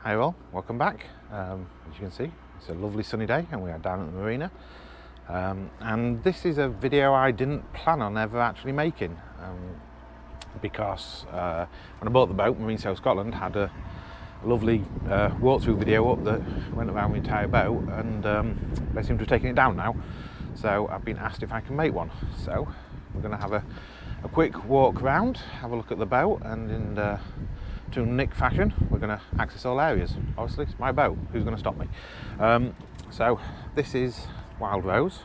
Hi all, welcome back. As you can see, it's a lovely sunny day and we are down at the marina. And this is a video I didn't plan on ever actually making because when I bought the boat, Marine Sail Scotland had a lovely walkthrough video up that went around the entire boat, and they seem to have taken it down now. So I've been asked if I can make one. So we're going to have a quick walk around, have a look at the boat, and in true Nick fashion, we're going to access all areas. Obviously, it's my boat. Who's going to stop me? So this is Wild Rose.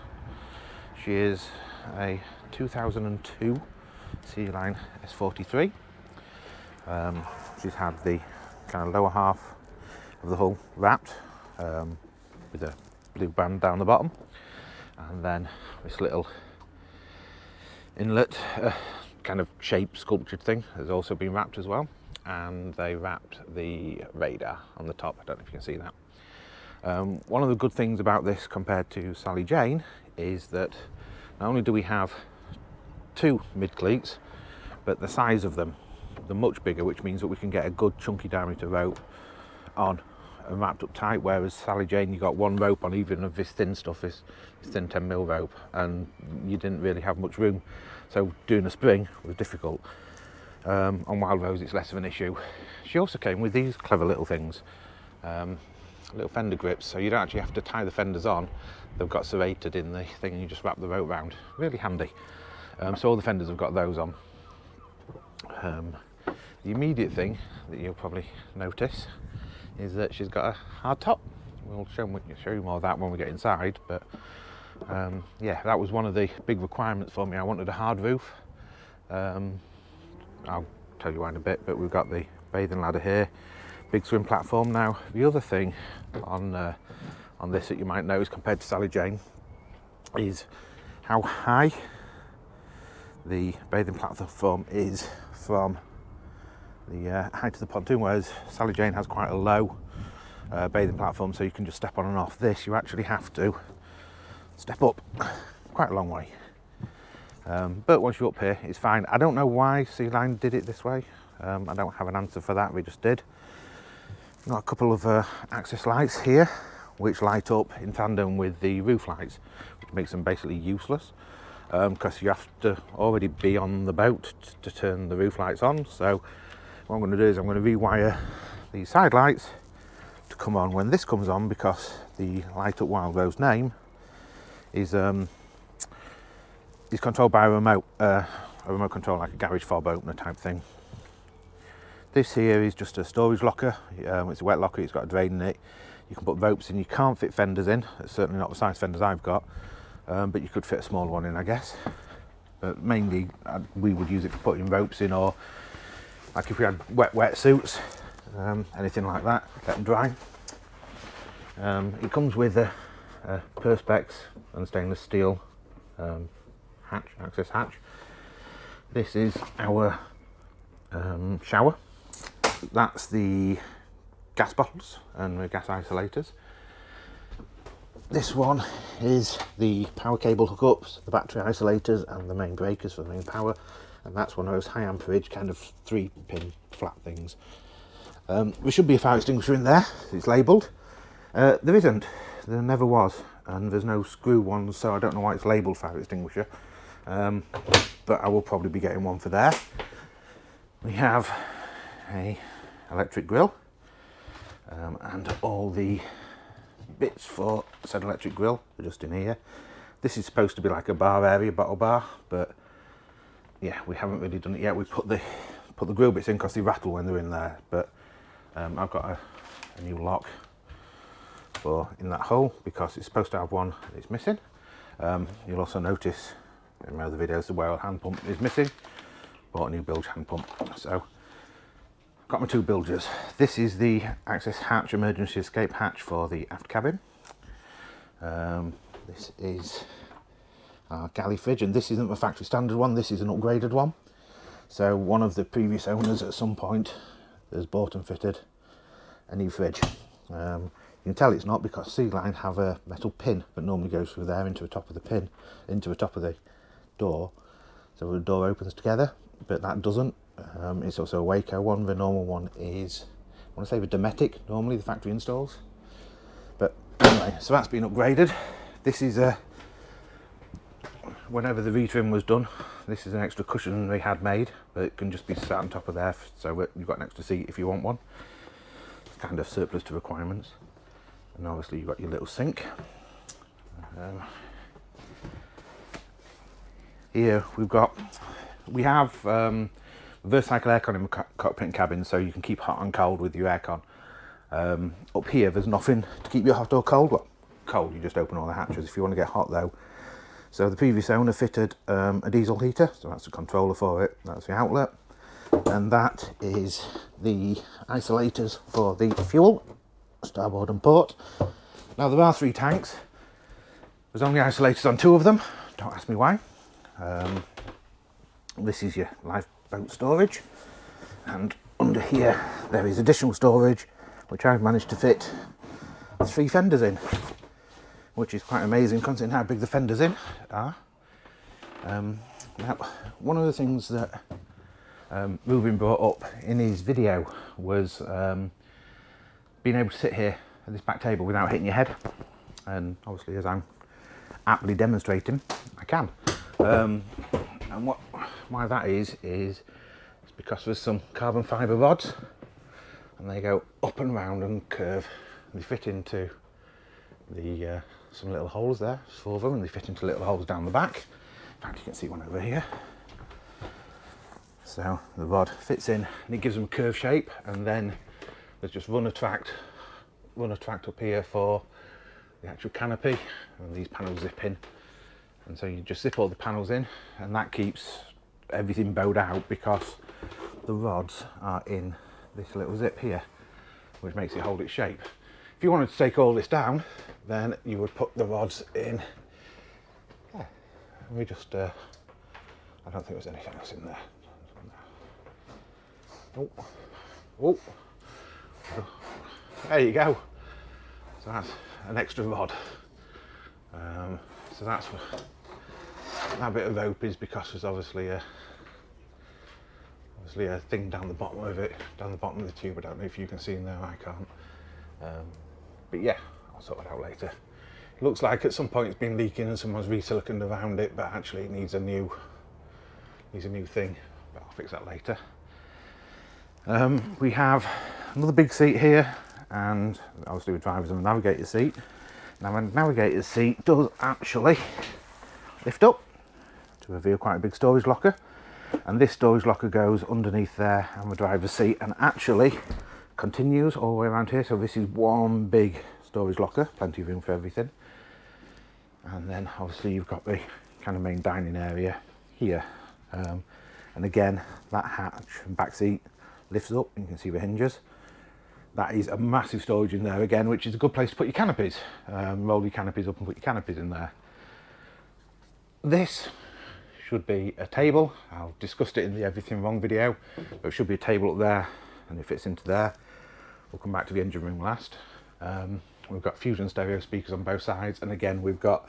She is a 2002 Sealine S43. She's had the kind of lower half of the hull wrapped with a blue band down the bottom, and then this little inlet kind of shaped sculptured thing has also been wrapped as well. And they wrapped the radar on the top. I don't know if you can see that. One of the good things about this compared to Sally Jane is that not only do we have two mid cleats, but the size of them, they're much bigger, which means that we can get a good chunky diameter rope on and wrapped up tight, whereas Sally Jane, you got one rope on even of this thin stuff, this thin 10mm rope, and you didn't really have much room, so doing a spring was difficult. On Wild Rose it's less of an issue. She also came with these clever little things, little fender grips, so you don't actually have to tie the fenders on. They've got serrated in the thing and you just wrap the rope round. Really handy. So all the fenders have got those on. The immediate thing that you'll probably notice is that she's got a hard top. We'll show you more of that when we get inside, but yeah, that was one of the big requirements for me. I wanted a hard roof. I'll tell you why in a bit, but we've got the bathing ladder here, big swim platform. Now, the other thing on this that you might notice compared to Sally Jane is how high the bathing platform is from the height of the pontoon, whereas Sally Jane has quite a low bathing platform, so you can just step on and off. This, you actually have to step up quite a long way. But once you're up here, it's fine. I don't know why Sealine did it this way. I don't have an answer for that. We just did. Got a couple of access lights here, which light up in tandem with the roof lights, which makes them basically useless because you have to already be on the boat to turn the roof lights on. So what I'm going to do is I'm going to rewire these side lights to come on when this comes on, because the Light Up Wild Rose name is controlled by a remote control, like a garage fob opener type thing. This here is just a storage locker. It's a wet locker, it's got a drain in it. You can put ropes in. You can't fit fenders in. It's certainly not the size fenders I've got, but you could fit a smaller one in, I guess. But mainly we would use it for putting ropes in, or like if we had wet suits, anything like that, let them dry. It comes with a perspex and stainless steel access hatch. This is our shower. That's the gas bottles and the gas isolators. This one is the power cable hookups, the battery isolators and the main breakers for the main power, and that's one of those high amperage kind of 3-pin flat things. There should be a fire extinguisher in there. It's labelled. There isn't. There never was, and there's no screw ones, so I don't know why it's labelled fire extinguisher. But I will probably be getting one for there. We have a electric grill, and all the bits for said electric grill are just in here. This is supposed to be like a bar area, bottle bar, but yeah, we haven't really done it yet. We put the grill bits in because they rattle when they're in there, but I've got a new lock for in that hole because it's supposed to have one and it's missing. You'll also notice in my other videos the whale hand pump is missing. Bought a new bilge hand pump, so I've got my two bilges. This is the access hatch, emergency escape hatch for the aft cabin. This is our galley fridge, and this isn't the factory standard one, this is an upgraded one. So one of the previous owners at some point has bought and fitted a new fridge. You can tell it's not because Sealine have a metal pin that normally goes through there into the top of the pin, into the top of the door, so the door opens together, but that doesn't. It's also a Waco one. The normal one is want to say the Dometic, normally the factory installs. But anyway, so that's been upgraded. This is a, whenever the retrim was done, this is an extra cushion we had made, but it can just be sat on top of there, so you've got an extra seat if you want one. It's kind of surplus to requirements. And obviously you've got your little sink. Here we have Vertical aircon in the cockpit and cabin, so you can keep hot and cold with your aircon. Up here there's nothing to keep you hot or cold. Well, cold, you just open all the hatches. If you want to get hot though, so the previous owner fitted a diesel heater, so that's the controller for it, that's the outlet, and that is the isolators for the fuel, starboard and port. Now there are 3 tanks, there's only isolators on 2 of them, don't ask me why. This is your lifeboat storage, and under here there is additional storage which I've managed to fit 3 fenders in, which is quite amazing considering how big the fenders in are. Now, one of the things that Ruben brought up in his video was being able to sit here at this back table without hitting your head, and obviously as I'm aptly demonstrating, I can. And why that is it's because there's some carbon fibre rods and they go up and round and curve. They fit into the some little holes there, 4 of them, and they fit into little holes down the back. In fact, you can see one over here. So the rod fits in and it gives them a curved shape, and then there's just run a tract up here for the actual canopy, and these panels zip in. And so you just zip all the panels in, and that keeps everything bowed out because the rods are in this little zip here, which makes it hold its shape. If you wanted to take all this down, then you would put the rods in there. And we just, I don't think there's anything else in there. Oh, oh, there you go. So that's an extra rod. So that's what that bit of rope is, because there's obviously a thing down the bottom of it, down the bottom of the tube. I don't know if you can see in there, I can't. But yeah, I'll sort it out later. It looks like at some point it's been leaking and someone's re-siliconed around it, but actually it needs a new thing. But I'll fix that later. We have another big seat here, and obviously the driver's and the navigator's seat. Now the navigator's seat does actually lift up to reveal quite a big storage locker, and this storage locker goes underneath there and the driver's seat, and actually continues all the way around here. So this is one big storage locker, plenty of room for everything. And then obviously you've got the kind of main dining area here, and again that hatch and back seat lifts up, and you can see the hinges. That is a massive storage in there again, which is a good place to put your canopies. Roll your canopies up and put your canopies in there. This should be a table. I've discussed it in the Everything Wrong video, but it should be a table up there, and it fits into there. We'll come back to the engine room last. We've got Fusion stereo speakers on both sides, and again we've got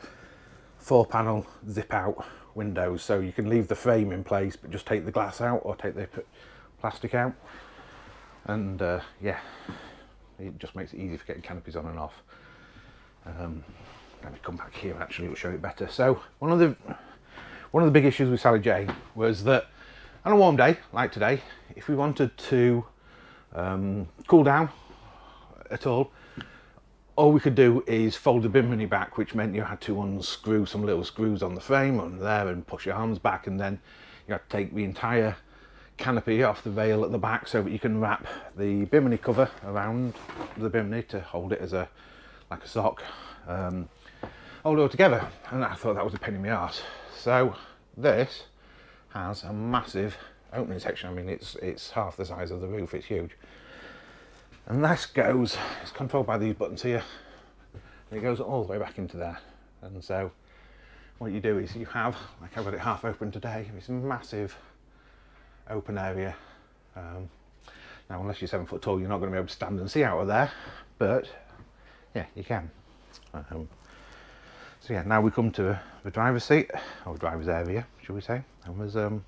4-panel zip out windows, so you can leave the frame in place but just take the glass out or take the plastic out. And yeah, it just makes it easy for getting canopies on and off. Let me come back here, actually it'll show it better. So one of the big issues with Sally Jane was that on a warm day like today, if we wanted to cool down at all we could do is fold the bimini back, which meant you had to unscrew some little screws on the frame on there and push your arms back, and then you had to take the entire canopy off the rail at the back so that you can wrap the bimini cover around the bimini to hold it as like a sock, hold it all together. And I thought that was a pain in the arse. So this has a massive opening section. I mean, it's half the size of the roof. It's huge, and this it's controlled by these buttons here, and it goes all the way back into there. And so what you do is you have, like I've got it half open today, this massive open area. Now unless you're 7 foot tall, you're not going to be able to stand and see out of there, but yeah, you can. So yeah, now we come to the driver's seat, or driver's area, shall we say. And there's a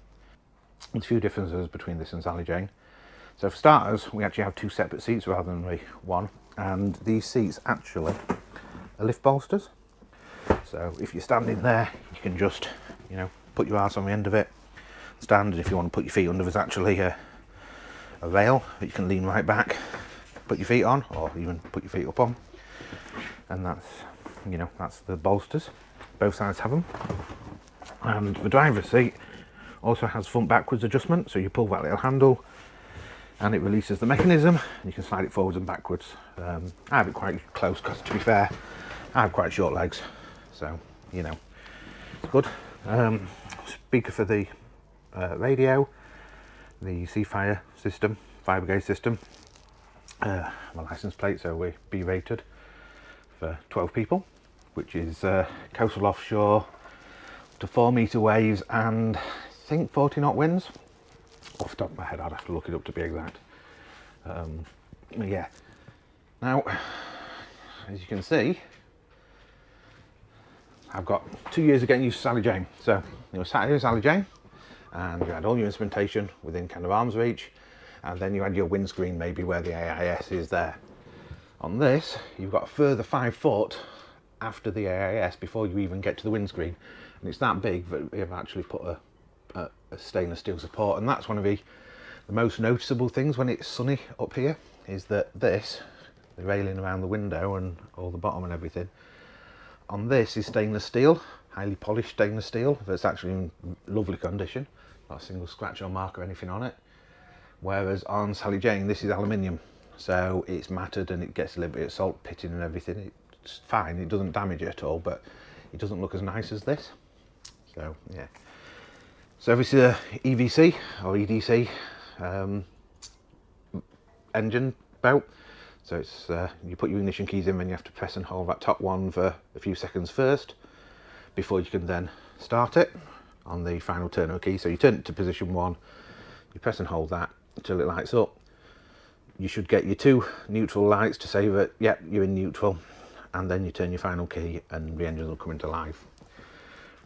few differences between this and Sally Jane. So for starters, we actually have 2 separate seats rather than one, and these seats actually are lift bolsters. So if you're standing there, you can just, you know, put your arse on the end of it, stand, and if you want to put your feet under, there's actually a rail that you can lean right back, put your feet on, or even put your feet up on, and that's, you know, that's the bolsters. Both sides have them. And the driver's seat also has front backwards adjustment, so you pull that little handle and it releases the mechanism and you can slide it forwards and backwards. I have it quite close because, to be fair, I have quite short legs, so you know, it's good. Speaker for the radio, the Seafire system, fire brigade system, my license plate, so we're B rated for 12 people, which is coastal offshore to 4-metre waves and I think 40 knot winds. Off the top of my head, I'd have to look it up to be exact. Yeah. Now, as you can see, I've got 2 years of getting used to Sally Jane. So, you know, sat here in Sally Jane, and you had all your instrumentation within kind of arm's reach, and then you had your windscreen maybe where the AIS is there. On this, you've got a further 5 foot after the AIS before you even get to the windscreen, and it's that big that we've actually put a stainless steel support, and that's one of the most noticeable things when it's sunny up here, is that this, the railing around the window and all the bottom and everything, on this is stainless steel, highly polished stainless steel that's actually in lovely condition, not a single scratch or mark or anything on it, whereas on Sally Jane this is aluminium, so it's matted and it gets a little bit of salt pitting and everything. It's fine, it doesn't damage it at all, but it doesn't look as nice as this. So yeah, so this is a EVC or EDC engine belt. So it's you put your ignition keys in, then you have to press and hold that top one for a few seconds first before you can then start it on the final turn of the key. So you turn it to position 1, you press and hold that until it lights up. You should get your 2 neutral lights to say that, yep, you're in neutral, and then you turn your final key and the engines will come into life.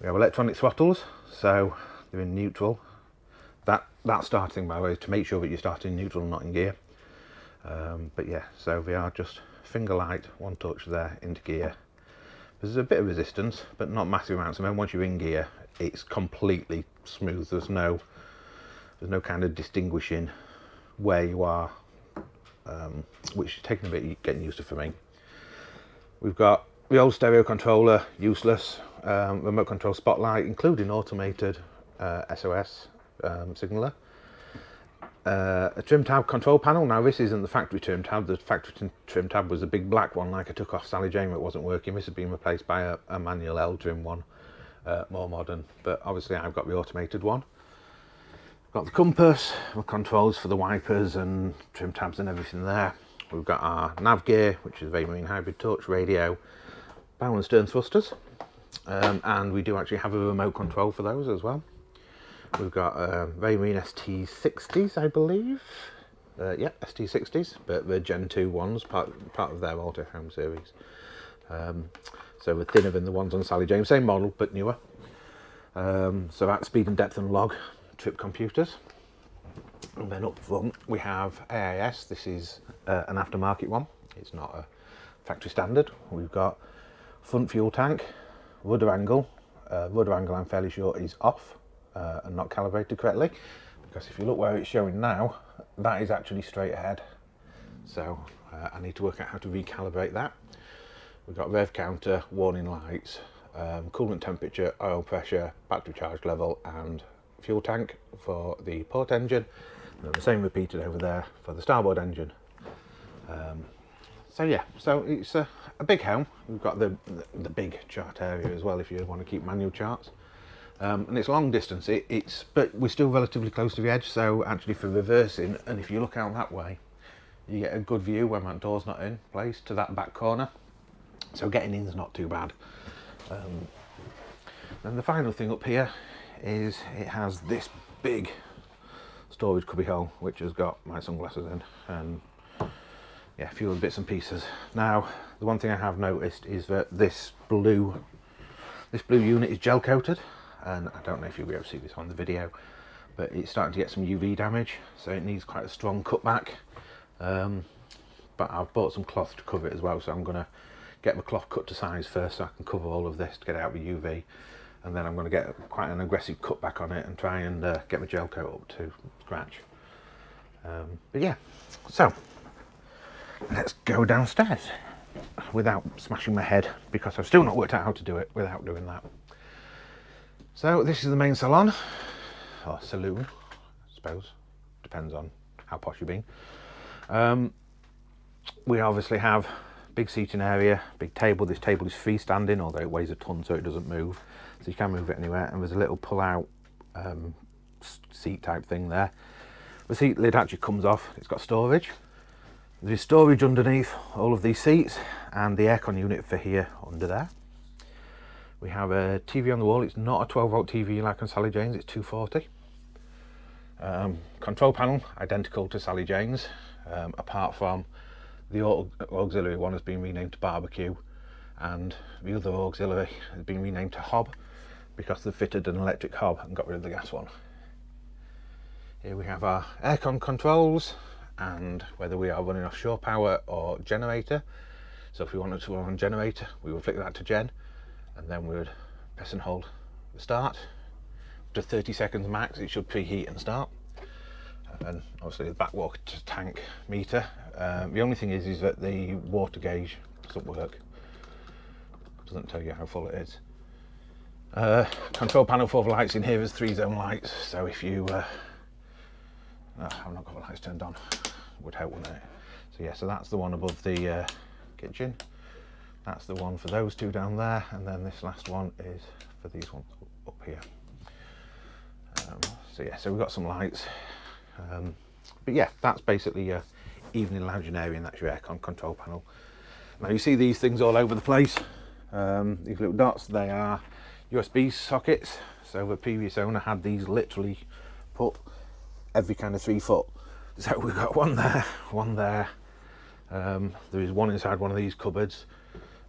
We have electronic throttles, so they're in neutral. That starting, by the way, is to make sure that you're starting in neutral and not in gear. But yeah, so they are just finger light, 1 touch there into gear. There's a bit of resistance, but not massive amounts, and then once you're in gear, it's completely smooth. There's no kind of distinguishing where you are, which is taking a bit getting used to for me. We've got the old stereo controller, useless, remote control spotlight, including automated SOS signaller. A trim tab control panel. Now this isn't the factory trim tab. The factory trim tab was a big black one like I took off Sally Jane that wasn't working. This has been replaced by a manual L trim one, more modern, but obviously I've got the automated one. Got the compass, the controls for the wipers and trim tabs and everything there. We've got our nav gear, which is Very Marine Hybrid Touch, radio, bow and stern thrusters, and we do actually have a remote control for those as well. We've got Very Marine ST60s, I believe. Yeah, ST60s, but the Gen 2 ones, part of their Auto Helm series. So we're thinner than the ones on Sally Jane, same model but newer. So that's speed and depth and log trip computers. And then up front we have AIS. This is an aftermarket one. It's not a factory standard. We've got front fuel tank, rudder angle. Rudder angle, I'm fairly sure, is off and not calibrated correctly, because if you look where it's showing now, that is actually straight ahead. So I need to work out how to recalibrate that. We've got rev counter, warning lights, coolant temperature, oil pressure, battery charge level, and fuel tank for the port engine. And the same repeated over there for the starboard engine. So yeah, so it's a big helm. We've got the big chart area as well if you want to keep manual charts. And it's long distance, but we're still relatively close to the edge, so actually for reversing, and if you look out that way, you get a good view when that door's not in place to that back corner, so getting in is not too bad. Then the final thing up here is it has this big storage cubby hole, which has got my sunglasses in, and yeah, a few other bits and pieces. Now, the one thing I have noticed is that this blue unit is gel coated, and I don't know if you'll be able to see this on the video, but it's starting to get some UV damage, so it needs quite a strong cutback. But I've bought some cloth to cover it as well, so I'm going to get my cloth cut to size first so I can cover all of this to get out the UV, and then I'm going to get quite an aggressive cutback on it and try and get my gel coat up to scratch. But yeah, so let's go downstairs without smashing my head, because I've still not worked out how to do it without doing that. So this is the main salon, or saloon, I suppose, depends on how posh you've been. We obviously have big seating area, big table. This table is freestanding, although it weighs a ton, so it doesn't move, so you can move it anywhere. And there's a little pull out seat type thing there. The seat lid actually comes off. It's got storage. There's storage underneath all of these seats, and the aircon unit for here under there. We have a TV on the wall. It's not a 12-volt TV like on Sally Jane's, it's 240. Control panel identical to Sally Jane's, apart from the auxiliary one has been renamed to barbecue, and the other auxiliary has been renamed to hob, because they've fitted an electric hob and got rid of the gas one. Here we have our aircon controls, and whether we are running off shore power or generator. So if we wanted to run on generator, we would flick that to gen, and then we would press and hold the start. After 30 seconds max, it should preheat and start. And obviously the backwater tank meter. The only thing is that the water gauge doesn't work. It doesn't tell you how full it is. Control panel for the lights in here is 3-zone lights, so if you I've not got the lights turned on, would help, wouldn't it? So yeah, so that's the one above the kitchen, that's the one for those two down there, and then this last one is for these ones up here. So yeah, so we've got some lights, but yeah, that's basically your evening lounging area, and that's your aircon control panel. Now you see these things all over the place, these little dots, they are USB sockets. So the previous owner had these literally put every kind of 3 foot. So we've got one there, one there. There is one inside one of these cupboards,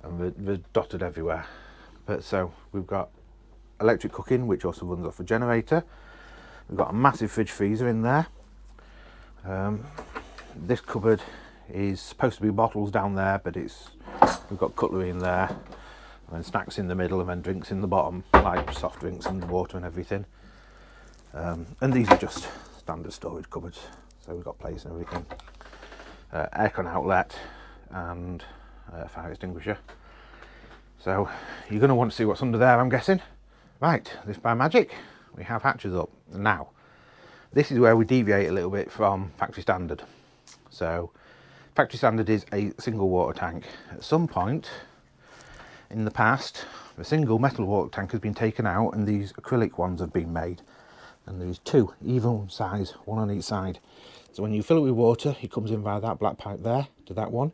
and they're dotted everywhere. But so we've got electric cooking, which also runs off a generator. We've got a massive fridge freezer in there. This cupboard is supposed to be bottles down there, but we've got cutlery in there, and then snacks in the middle, and then drinks in the bottom, like soft drinks and water and everything. And these are just standard storage cupboards, so we've got place and everything. Aircon outlet and fire extinguisher. So you're going to want to see what's under there, I'm guessing. Right, this by magic, we have hatches up. Now, this is where we deviate a little bit from factory standard. So factory standard is a single water tank. At some point in the past, the single metal water tank has been taken out and these acrylic ones have been made. And there's 2 even size, one on each side. So when you fill it with water, it comes in via that black pipe there to that one.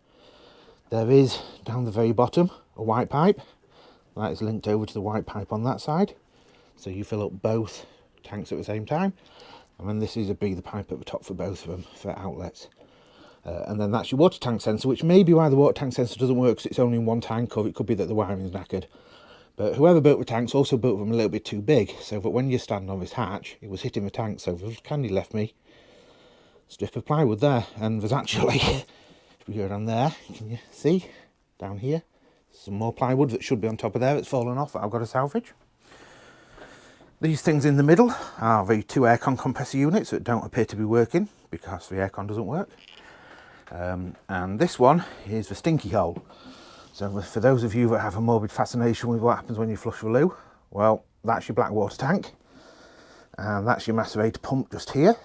There is down the very bottom a white pipe that is linked over to the white pipe on that side. So you fill up both tanks at the same time. And then this is a big pipe at the top for both of them for outlets. And then that's your water tank sensor, which may be why the water tank sensor doesn't work, because it's only in one tank, or it could be that the wiring is knackered. But whoever built the tanks also built them a little bit too big, so that when you stand on this hatch, it was hitting the tank. So they've kindly left me a strip of plywood there, and there's actually, if we go down there, can you see down here, some more plywood that should be on top of there. It's fallen off that I've got to salvage. These things in the middle are the 2 aircon compressor units that don't appear to be working because the aircon doesn't work. And this one is the stinky hole. So for those of you that have a morbid fascination with what happens when you flush the loo, well, that's your black water tank, and that's your macerator pump just here.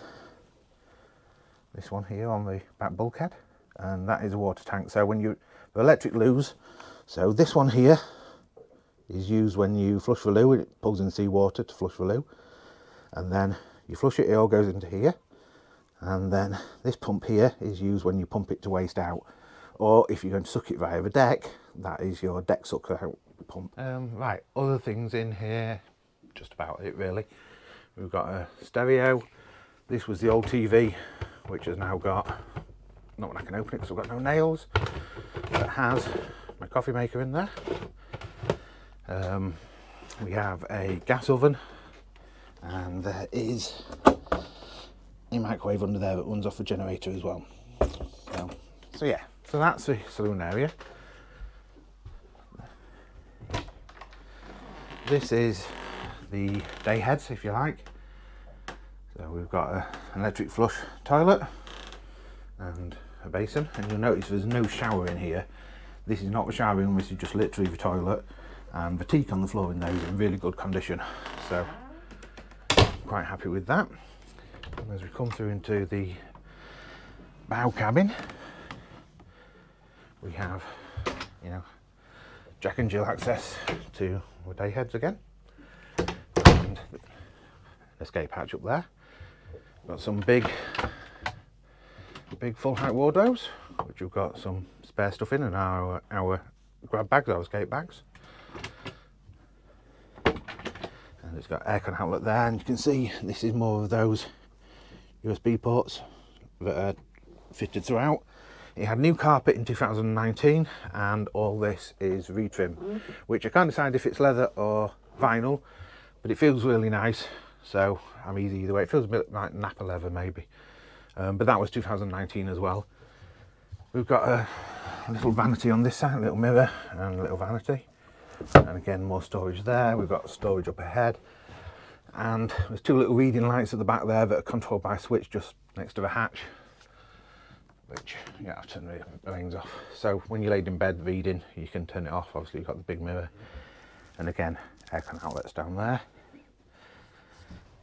This one here on the back bulkhead, and that is a water tank. So when you the electric loos, so this one here is used when you flush the loo. It pulls in seawater to flush the loo, and then you flush it, it all goes into here. And then this pump here is used when you pump it to waste out, or if you're going to suck it via the deck, that is your deck sucker out pump. Right, other things in here, just about it really. We've got a stereo. This was the old TV, which has now got, not when I can open it because I've got no nails, but it has my coffee maker in there. We have a gas oven, and there is your microwave under there that runs off a generator as well. So yeah, so that's the saloon area. This is the day heads, if you like. So we've got an electric flush toilet and a basin, and you'll notice there's no shower in here. This is not the shower room, this is just literally the toilet, and the teak on the floor in there is in really good condition, so I'm quite happy with that. And as we come through into the bow cabin, we have, you know, Jack and Jill access to the day heads again, and an escape hatch up there. Got some big full height wardrobes, which we've got some spare stuff in, and our grab bags, our escape bags. And it's got aircon outlet there, and you can see this is more of those USB ports that are fitted throughout. It had new carpet in 2019, and all this is retrim, which I can't decide if it's leather or vinyl, but it feels really nice, so I'm easy either way. It feels a bit like Napa leather maybe, but that was 2019 as well. We've got a little vanity on this side, a little mirror and a little vanity, and again more storage there. We've got storage up ahead, and there's two little reading lights at the back there that are controlled by a switch just next to the hatch, which, yeah, I've turned the reins off. So when you're laid in bed reading, you can turn it off. Obviously you've got the big mirror, and again, aircon outlets down there.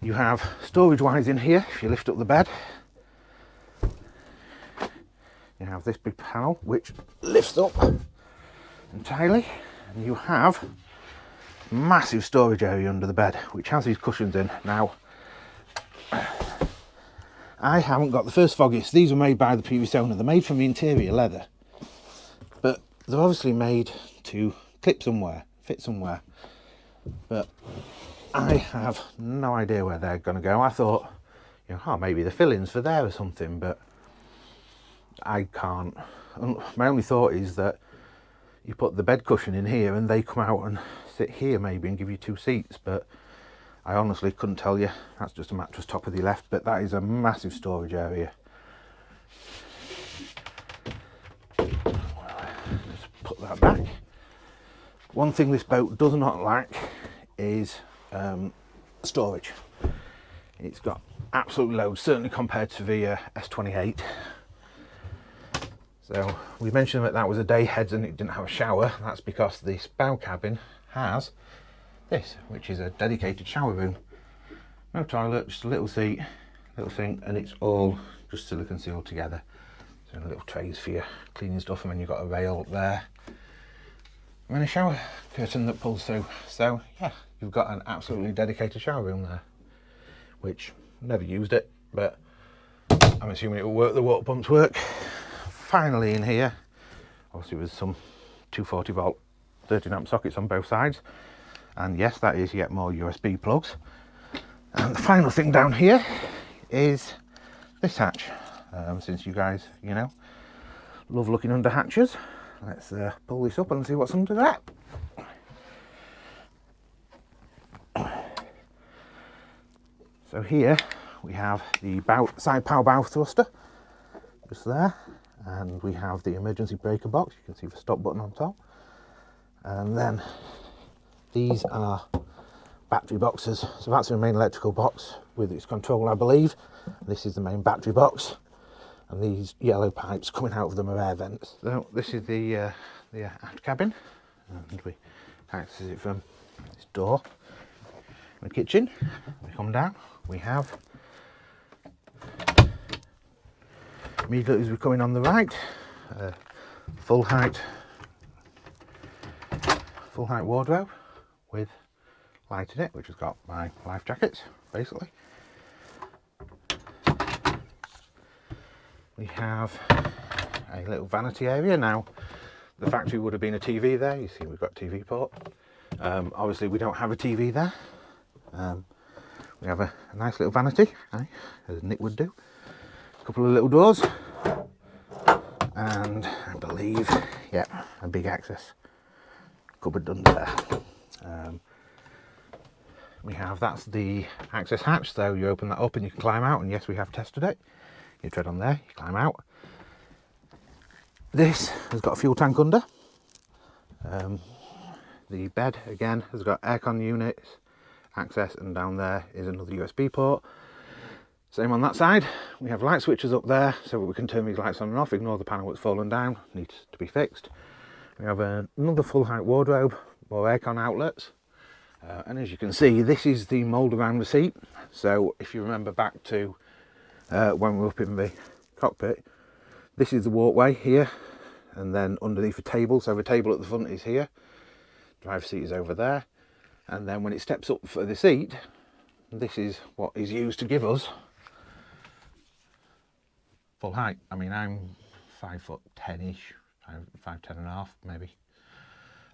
You have storage wise in here, if you lift up the bed, you have this big panel which lifts up entirely, and you have massive storage area under the bed which has these cushions in. Now, I haven't got the first foggiest. These were made by the previous owner. They're made from the interior leather, but they're obviously made to clip somewhere, fit somewhere, but I have no idea where they're going to go. I thought, you know, oh, maybe the fillings for there or something, but I can't. My only thought is that you put the bed cushion in here and they come out and sit here maybe and give you two seats, but I honestly couldn't tell you. That's just a mattress top of the left, but that is a massive storage area. Just put that back. One thing this boat does not lack is storage. It's got absolute loads, certainly compared to the S28. So we mentioned that that was a day heads and it didn't have a shower. That's because this bow cabin has this, which is a dedicated shower room. No toilet, just a little seat, little sink, and it's all just silicone sealed together. So little trays for your cleaning stuff, and then you've got a rail up there, and then a shower curtain that pulls through. So yeah, you've got an absolutely dedicated shower room there, which never used it, but I'm assuming it will work. The water pumps work. Finally in here, obviously with some 240 volt 13 amp sockets on both sides, and yes, that is yet more USB plugs. And the final thing down here is this hatch. Since you guys, you know, love looking under hatches, let's pull this up and see what's under that. So here we have the side power bow thruster, just there, and we have the emergency breaker box. You can see the stop button on top, and then these are battery boxes. So that's the main electrical box with its control, I believe. This is the main battery box, and these yellow pipes coming out of them are air vents. So this is the aft cabin, and we access it from this door. In the kitchen, we come down, we have, immediately as we come in on the right, full height wardrobe with light in it, which has got my life jackets basically. We have a little vanity area. Now the factory would have been a TV there. You see we've got TV port. Obviously we don't have a TV there. We have a nice little vanity, as Nick would do. A couple of little doors, and I believe, yeah, a big access cupboard under there. we have, that's the access hatch, so you open that up and you can climb out, and yes, we have tested it. You tread on there, you climb out. This has got a fuel tank under. The bed again has got aircon units, access, and down there is another USB port. Same on that side. We have light switches up there so we can turn these lights on and off. Ignore the panel that's fallen down, needs to be fixed. We have another full height wardrobe, more aircon outlets. And as you can see, this is the mould around the seat. So if you remember back to when we were up in the cockpit, this is the walkway here, and then underneath a table. So the table at the front is here, driver's seat is over there, and then when it steps up for the seat, this is what is used to give us full height. I mean, I'm 5'10"-ish, 5'10.5" maybe,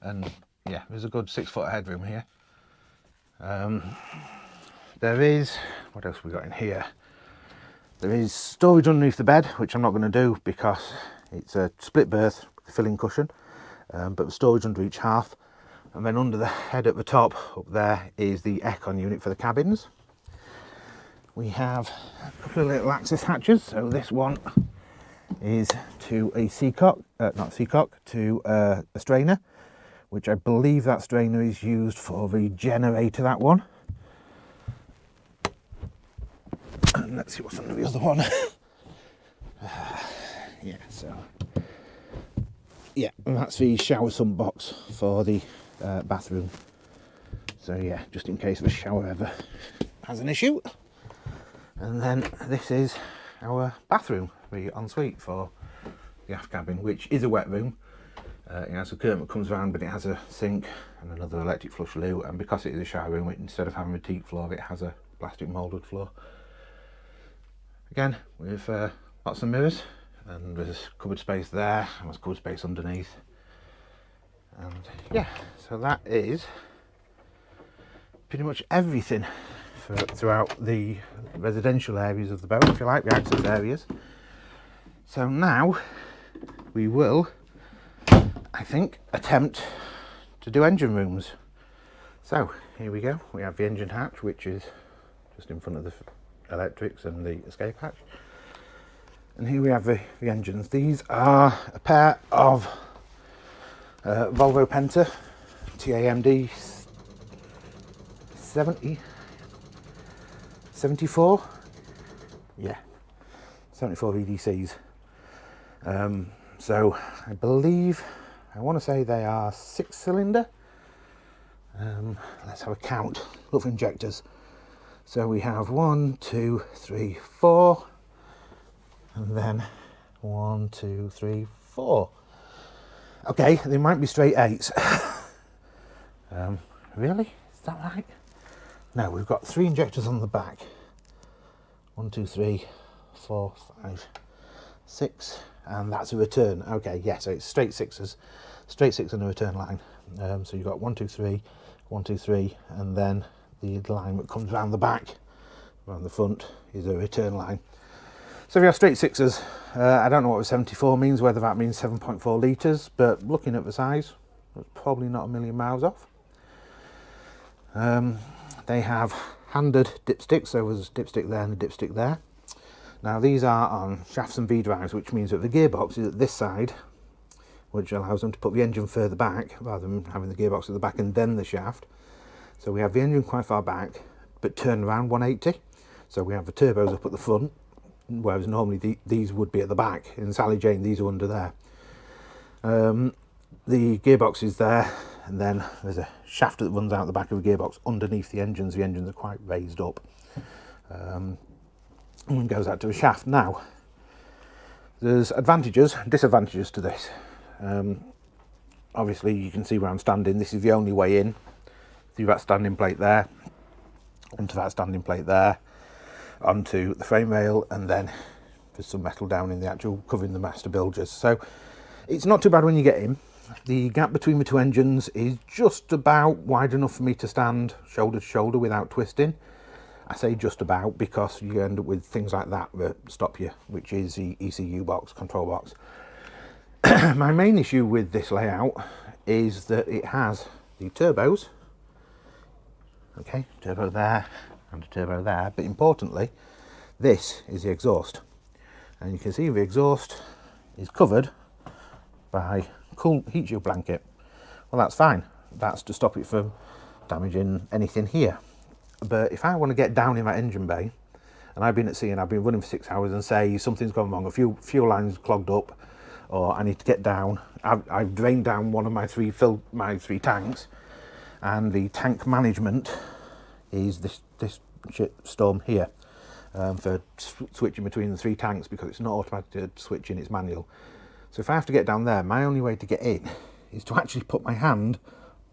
and yeah, there's a good 6 foot of headroom here. There is, what else we got in here? There is storage underneath the bed, which I'm not going to do because it's a split berth with a filling cushion, but the storage under each half. And then under the head at the top up there is the aircon unit for the cabins. We have a couple of little access hatches. So this one is to a to a strainer, which I believe that strainer is used for the generator, that one. And let's see what's under the other one. Yeah, so yeah, and that's the shower sump box for the bathroom. So yeah, just in case the shower ever has an issue. And then this is our bathroom, the ensuite for the aft cabin, which is a wet room. It has a curtain that comes around, but it has a sink and another electric flush loo, and because it is a shower room, instead of having a teak floor, it has a plastic moulded floor. Again, with lots of mirrors, and there's cupboard space there, and there's cupboard space underneath. And yeah, so that is pretty much everything throughout the residential areas of the boat, if you like, the access areas. So now we will, I think, attempt to do engine rooms. So here we go. We have the engine hatch, which is just in front of the electrics and the escape hatch. And here we have the engines. These are a pair of Volvo Penta TAMD 74, yeah, 74 VDCs. So I believe, I want to say they are 6-cylinder. Let's have a count. Look for injectors. So we have 1, 2, 3, 4, and then 1, 2, 3, 4. Okay, they might be straight 8s. Really? Is that right? No, we've got 3 injectors on the back. 1, 2, 3, 4, 5, 6, and that's a return. Okay, yeah, so it's straight 6s, straight 6 on a return line. So you've got 1, 2, 3, 1, 2, 3, and then the line that comes around the back, around the front, is a return line. So we have straight 6s. I don't know what the 74 means, whether that means 7.4 litres, but looking at the size, it's probably not a million miles off. They have handed dipsticks, so there's a dipstick there and a dipstick there. Now these are on shafts and V-drives, which means that the gearbox is at this side, which allows them to put the engine further back, rather than having the gearbox at the back and then the shaft. So we have the engine quite far back, but turned around 180. So we have the turbos up at the front, whereas normally these would be at the back. In Sally Jane, these are under there. The gearbox is there, and then there's a shaft that runs out the back of the gearbox underneath the engines. The engines are quite raised up, and goes out to a shaft. Now, there's advantages and disadvantages to this. Obviously, you can see where I'm standing. This is the only way in, through that standing plate there, onto that standing plate there, onto the frame rail, and then there's some metal down in the actual covering the master bilges. So it's not too bad when you get in. The gap between the two engines is just about wide enough for me to stand shoulder to shoulder without twisting. I say just about because you end up with things like that stop you, which is the ECU box, control box. My main issue with this layout is that it has the turbos Okay, turbo there and a turbo there, but importantly, this is the exhaust. And you can see the exhaust is covered by cool heat shield blanket. Well, that's fine. That's to stop it from damaging anything here. But if I want to get down in that engine bay, and I've been at sea and I've been running for 6 hours, and say something's gone wrong, a fuel line's clogged up, or I need to get down, I've drained down one of my three tanks, and the tank management is this shit storm here, for switching between the 3 tanks, because it's not automatic switching, it's manual. So if I have to get down there, my only way to get in is to actually put my hand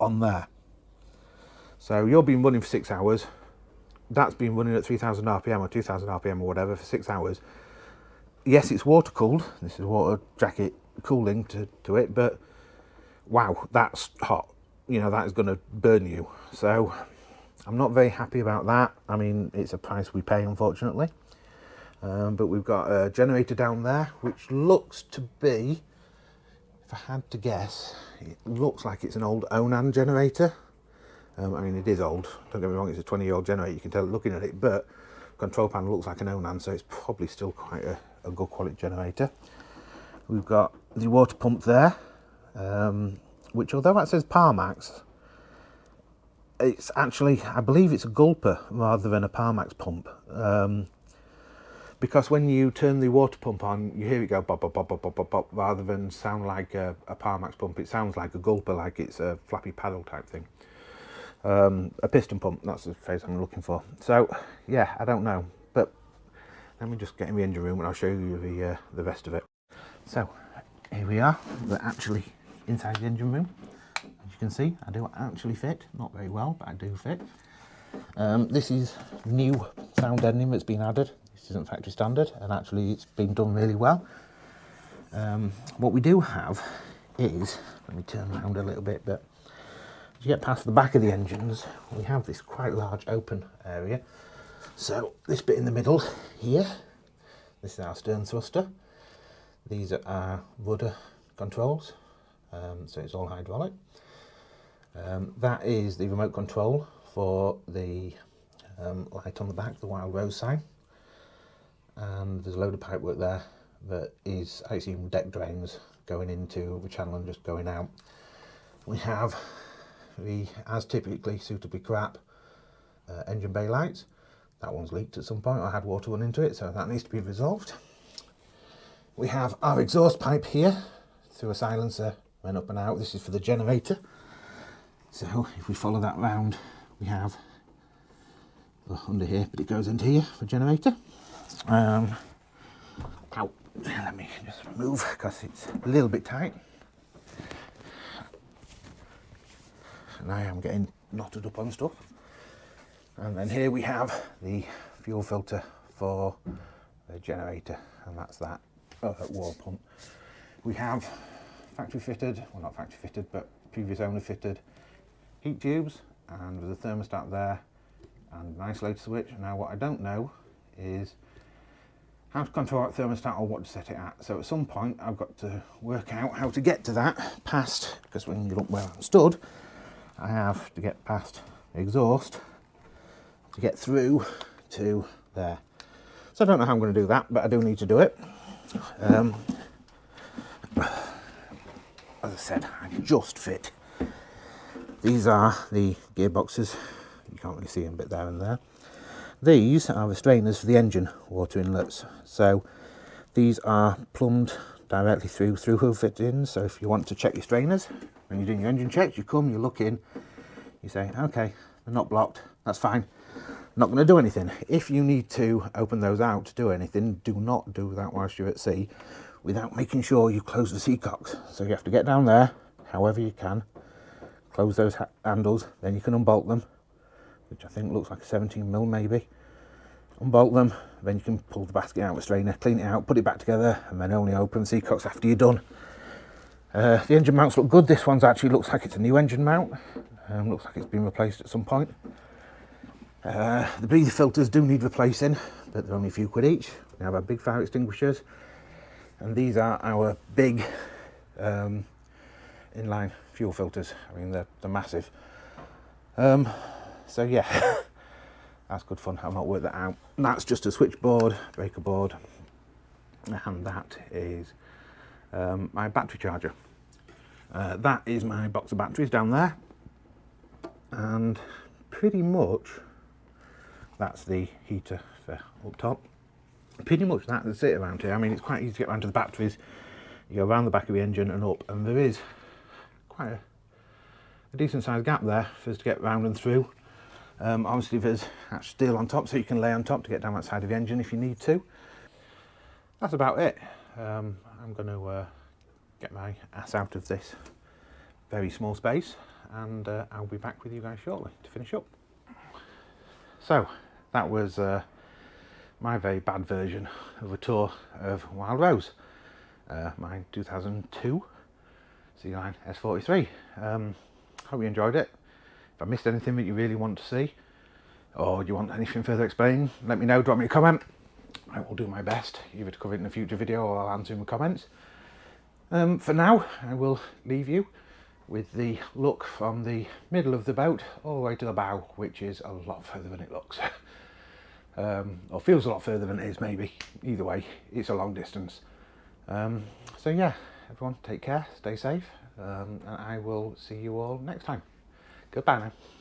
on there. So you've been running for 6 hours, that's been running at 3000 RPM or 2000 RPM or whatever for 6 hours. Yes, it's water cooled, this is water jacket cooling to it, but wow, that's hot. You know, that is going to burn you. So I'm not very happy about that. I mean, it's a price we pay, unfortunately. But we've got a generator down there, which looks to be, if I had to guess, it looks like it's an old Onan generator. I mean, it is old, don't get me wrong, it's a 20-year-old generator, you can tell looking at it, but control panel looks like an Onan, so it's probably still quite a good quality generator. We've got the water pump there, which, although that says Parmax, it's actually, I believe it's a gulper rather than a Parmax pump. Because when you turn the water pump on, you hear it go bop, bop, bop, bop, bop, bop, bop, rather than sound like a Parmax pump. It sounds like a gulper, like it's a flappy paddle type thing. A piston pump, that's the phrase I'm looking for. So, yeah, I don't know. But let me just get in the engine room and I'll show you the rest of it. So, here we are. We're actually inside the engine room. As you can see, I do actually fit. Not very well, but I do fit. This is new sound deadening that's been added. This isn't factory standard, and actually it's been done really well. What we do have is, let me turn around a little bit, but as you get past the back of the engines, we have this quite large open area. So this bit in the middle here, this is our stern thruster. These are our rudder controls, so it's all hydraulic. That is the remote control for the light on the back, the Wild Rose sign. And there's a load of pipework there that is, I assume, deck drains going into the channel and just going out. We have the, as typically suitably crap, engine bay lights. That one's leaked at some point, I had water run into it, so that needs to be resolved. We have our exhaust pipe here through a silencer, went up and out. This is for the generator. So if we follow that round, we have under here, but it goes into here for generator. Let me just move because it's a little bit tight. And I am getting knotted up on stuff. And then here we have the fuel filter for the generator, and that's that wall pump. We have factory fitted, well not factory fitted, but previous owner fitted heat tubes, and there's a thermostat there and an isolator switch. Now what I don't know is how to control that thermostat or what to set it at. So at some point I've got to work out how to get to that past, because when you look where I'm stood, I have to get past the exhaust to get through to there. So I don't know how I'm going to do that, but I do need to do it. As I said, I just fit. These are the gearboxes. You can't really see them a bit there and there. These are the strainers for the engine water inlets. So these are plumbed directly through hoof fittings. So if you want to check your strainers, when you're doing your engine checks, you come, you look in, you say, okay, they're not blocked, that's fine. Not going to do anything. If you need to open those out to do anything, do not do that whilst you're at sea without making sure you close the sea cocks. So you have to get down there, however you can, close those handles, then you can unbolt them, which I think looks like a 17mm maybe. Unbolt them, then you can pull the basket out with a strainer, clean it out, put it back together, and then only open the sea cocks after you're done. The engine mounts look good. This one's actually looks like it's a new engine mount. Looks like it's been replaced at some point. The breather filters do need replacing, but they're only a few quid each. We have our big fire extinguishers, and these are our big inline fuel filters. I mean, they're massive. So yeah, that's good fun. I might work that out. And that's just a switchboard, breaker board, and that is my battery charger. That is my box of batteries down there, and pretty much that's the heater for up top. Pretty much that's it around here. I mean, it's quite easy to get around to the batteries. You go around the back of the engine and up, and there is quite a decent sized gap there for us to get round and through. Obviously there's actual steel on top, so you can lay on top to get down that side of the engine if you need to. That's about it. I'm going to get my ass out of this very small space, and I'll be back with you guys shortly to finish up. So that was my very bad version of a tour of Wild Rose, my 2002 Sealine S43. Hope you enjoyed it. If I missed anything that you really want to see, or you want anything further explained, let me know, drop me a comment. I will do my best either to cover it in a future video or I'll answer in the comments. For now, I will leave you with the look from the middle of the boat all the way to the bow, which is a lot further than it looks. Or feels a lot further than it is, maybe. Either way, it's a long distance. So yeah, everyone take care, stay safe, and I will see you all next time. Goodbye now.